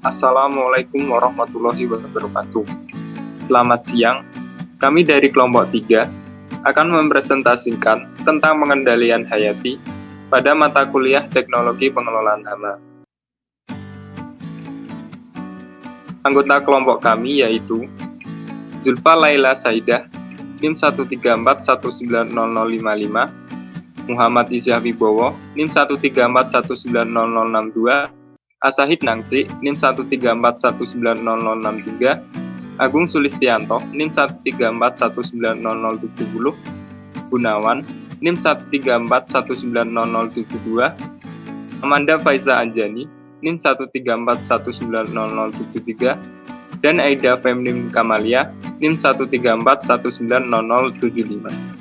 Assalamualaikum warahmatullahi wabarakatuh. Selamat siang, kami dari kelompok 3 akan mempresentasikan tentang pengendalian hayati pada mata kuliah Teknologi Pengelolaan Hama. Anggota kelompok kami yaitu Zulfa Laila Saidah, NIM 134190055, Muhammad Izzah Wibowo, NIM 134190062, Asahid Nangsi, NIM 134190063, Agung Sulistianto, NIM 134190070, Gunawan, NIM 134190072, Amanda Faiza Anjani, NIM 134190073, dan Aida Femnim Kamalia, NIM 134190075.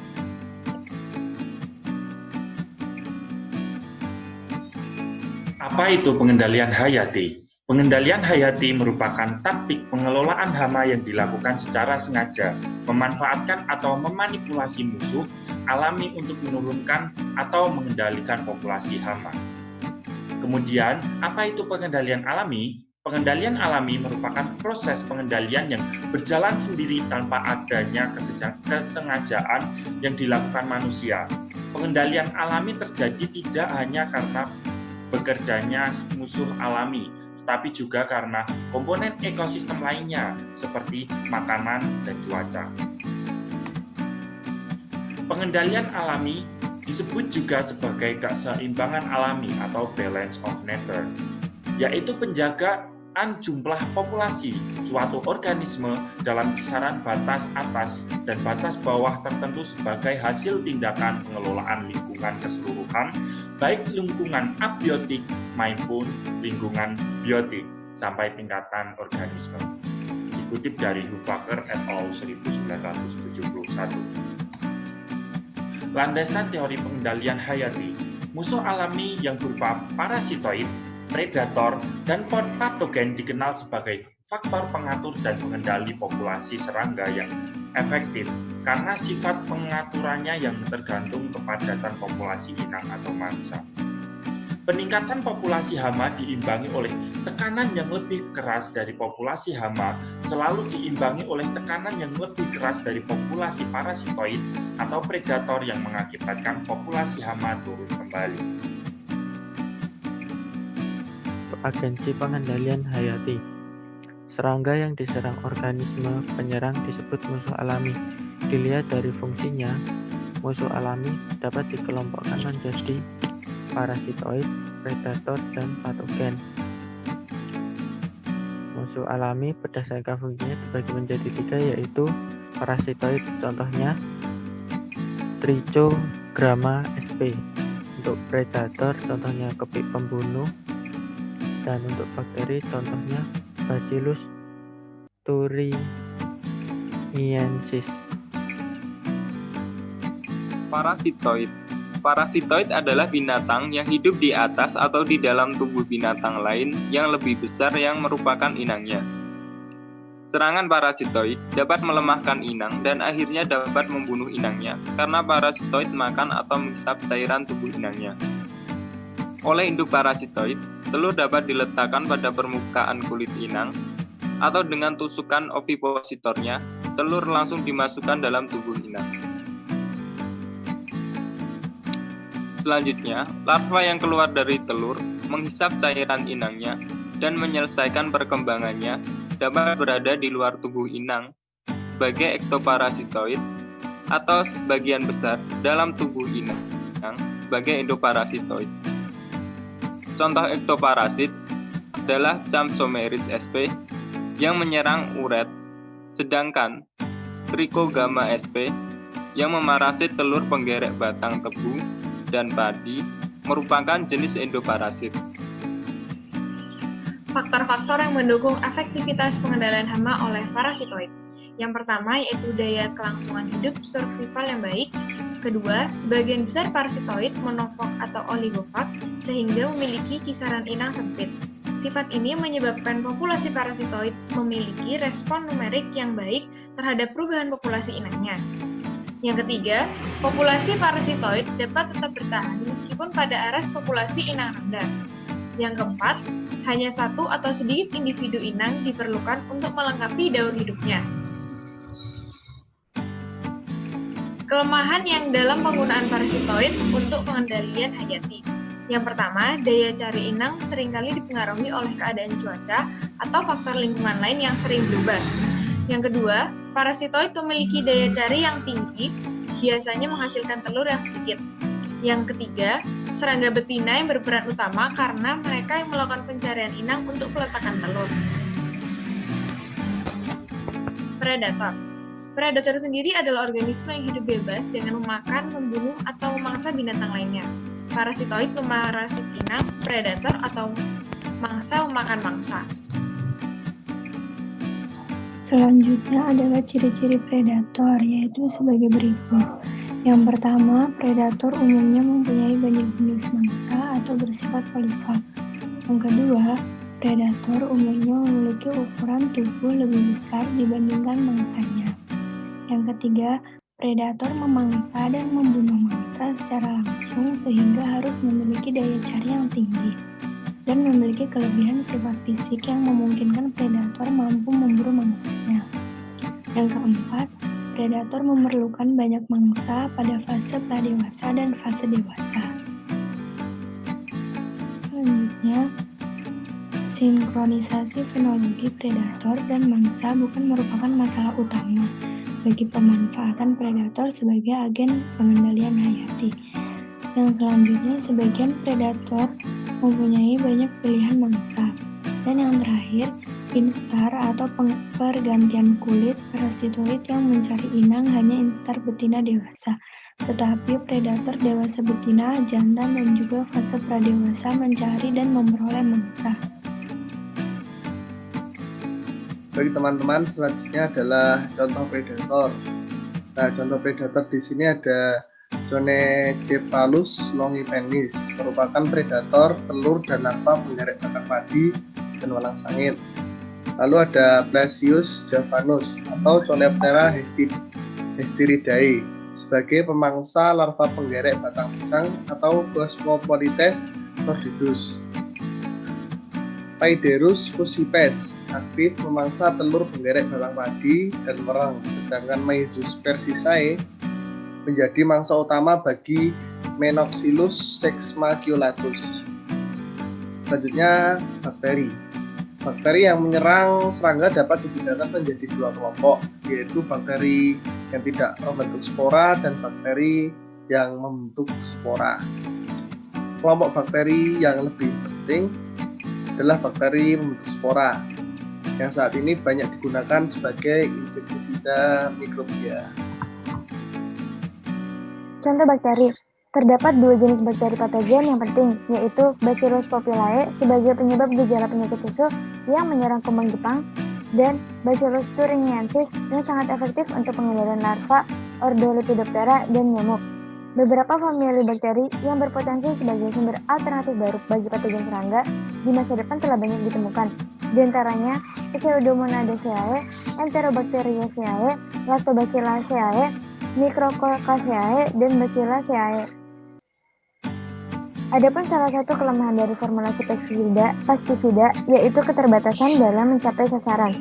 Apa itu pengendalian hayati? Pengendalian hayati merupakan taktik pengelolaan hama yang dilakukan secara sengaja, memanfaatkan atau memanipulasi musuh alami untuk menurunkan atau mengendalikan populasi hama. Kemudian, apa itu pengendalian alami? Pengendalian alami merupakan proses pengendalian yang berjalan sendiri tanpa adanya kesengajaan yang dilakukan manusia. Pengendalian alami terjadi tidak hanya karena bekerjanya musuh alami, tetapi juga karena komponen ekosistem lainnya seperti makanan dan cuaca. Pengendalian alami disebut juga sebagai keseimbangan alami atau balance of nature, yaitu penjagaan jumlah populasi suatu organisme dalam kisaran batas atas dan batas bawah tertentu sebagai hasil tindakan pengelolaan lingkungan keseluruhan, baik lingkungan abiotik maupun lingkungan biotik sampai tingkatan organisme. Dikutip dari Huffaker et al. 1971. Landasan teori pengendalian hayati, musuh alami yang berupa parasitoid, predator, dan patogen dikenal sebagai faktor pengatur dan pengendali populasi serangga yang efektif karena sifat pengaturannya yang tergantung kepadatan populasi inang atau mangsa. Peningkatan populasi hama diimbangi oleh tekanan yang lebih keras dari populasi hama selalu diimbangi oleh tekanan yang lebih keras dari populasi parasitoid atau predator yang mengakibatkan populasi hama turun kembali. Agensi pengendalian hayati. Serangga yang diserang organisme penyerang disebut musuh alami. Dilihat dari fungsinya, musuh alami dapat dikelompokkan menjadi parasitoid, predator, dan patogen. Musuh alami berdasarkan fungsinya dibagi menjadi 3, yaitu parasitoid, contohnya Trichogramma sp. Untuk predator, contohnya kepik pembunuh. Dan untuk bakteri, contohnya Bacillus thuringiensis. Parasitoid. Parasitoid adalah binatang yang hidup di atas atau di dalam tubuh binatang lain yang lebih besar yang merupakan inangnya. Serangan parasitoid dapat melemahkan inang dan akhirnya dapat membunuh inangnya karena parasitoid makan atau menghisap cairan tubuh inangnya. Oleh induk parasitoid, telur dapat diletakkan pada permukaan kulit inang, atau dengan tusukan ovipositornya, telur langsung dimasukkan dalam tubuh inang. Selanjutnya, larva yang keluar dari telur menghisap cairan inangnya dan menyelesaikan perkembangannya dapat berada di luar tubuh inang sebagai ektoparasitoid atau sebagian besar dalam tubuh inang sebagai endoparasitoid. Contoh ektoparasit adalah Champsomeris sp. yang menyerang uret, sedangkan Trichogramma sp. yang memarasit telur penggerek batang tebu dan padi merupakan jenis endoparasit. Faktor-faktor yang mendukung efektivitas pengendalian hama oleh parasitoid. Yang pertama yaitu daya kelangsungan hidup survival yang baik. Kedua, sebagian besar parasitoid monofag atau oligofag sehingga memiliki kisaran inang sempit. Sifat ini menyebabkan populasi parasitoid memiliki respon numerik yang baik terhadap perubahan populasi inangnya. Yang ketiga, populasi parasitoid dapat tetap bertahan meskipun pada aras populasi inang rendah. Yang keempat, hanya satu atau sedikit individu inang diperlukan untuk melengkapi daur hidupnya. Kelemahan yang dalam penggunaan parasitoid untuk pengendalian hayati. Yang pertama, daya cari inang seringkali dipengaruhi oleh keadaan cuaca atau faktor lingkungan lain yang sering berubah. Yang kedua, parasitoid memiliki daya cari yang tinggi, biasanya menghasilkan telur yang sedikit. Yang ketiga, serangga betina yang berperan utama karena mereka yang melakukan pencarian inang untuk peletakan telur. Predator. Predator sendiri adalah organisme yang hidup bebas dengan memakan, membunuh, atau memangsa binatang lainnya. Parasitoid memarasit inang, predator atau mangsa memakan mangsa. Selanjutnya adalah ciri-ciri predator, yaitu sebagai berikut. Yang pertama, predator umumnya mempunyai banyak jenis mangsa atau bersifat polifag. Yang kedua, predator umumnya memiliki ukuran tubuh lebih besar dibandingkan mangsanya. Yang ketiga, predator memangsa dan membunuh mangsa secara langsung sehingga harus memiliki daya cari yang tinggi dan memiliki kelebihan sifat fisik yang memungkinkan predator mampu memburu mangsanya. Yang keempat, predator memerlukan banyak mangsa pada fase pradewasa dan fase dewasa. Selanjutnya, sinkronisasi fenologi predator dan mangsa bukan merupakan masalah utama bagi pemanfaatan predator sebagai agen pengendalian hayati. Yang selanjutnya, sebagian predator mempunyai banyak pilihan mangsa. Dan yang terakhir, instar atau pergantian kulit parasitoid yang mencari inang hanya instar betina dewasa. Tetapi predator dewasa betina, jantan, dan juga fase pradewasa mencari dan memperoleh mangsa. Bagi teman-teman, selanjutnya adalah contoh predator. Nah, contoh predator di sini ada Zonecephalus longipenis, merupakan predator telur dan larva pengerek batang padi dan walang sangit. Lalu ada Blasius javanus atau Coleoptera hestiridae sebagai pemangsa larva penggerek batang pisang atau Cosmopolites sordidus. Paiderus fucipes aktif memangsa telur penggerek batang padi dan merang, sedangkan Maizus persisae menjadi mangsa utama bagi Menoxylus sexmaculatus. Selanjutnya, bakteri. Bakteri yang menyerang serangga dapat dibedakan menjadi dua kelompok, yaitu bakteri yang tidak membentuk spora dan bakteri yang membentuk spora. Kelompok bakteri yang lebih penting adalah bakteri membentuk spora, yang saat ini banyak digunakan sebagai insektisida mikrobia. Contoh bakteri. Terdapat dua jenis bakteri patogen yang penting, yaitu Bacillus populae sebagai penyebab gejala penyakit susu yang menyerang kumbang Jepang, dan Bacillus thuringiensis yang sangat efektif untuk pengendalian larva, Ordo-Lepidoptera, dan nyamuk. Beberapa famili bakteri yang berpotensi sebagai sumber alternatif baru bagi patogen serangga di masa depan telah banyak ditemukan. Di antaranya Pseudomonaceae, Enterobacteriaceae, Lactobacilliaceae, Micrococcaceae, dan Bacilliaceae. Adapun salah satu kelemahan dari formulasi pestisida yaitu keterbatasan dalam mencapai sasaran.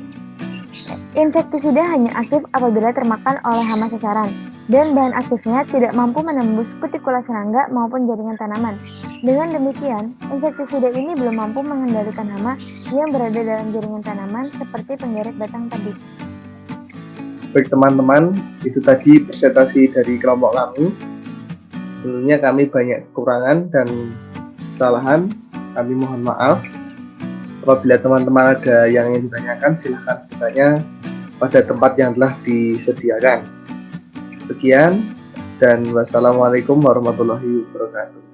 Insektisida hanya aktif apabila termakan oleh hama sasaran, dan bahan aktifnya tidak mampu menembus kutikula serangga maupun jaringan tanaman. Dengan demikian, insektisida ini belum mampu mengendalikan hama yang berada dalam jaringan tanaman seperti penggerek batang padi. Baik teman-teman, itu tadi presentasi dari kelompok kami. Tentunya kami banyak kekurangan dan kesalahan, kami mohon maaf. Apabila teman-teman ada yang ingin ditanyakan, silahkan bertanya pada tempat yang telah disediakan. Sekian, dan wassalamualaikum warahmatullahi wabarakatuh.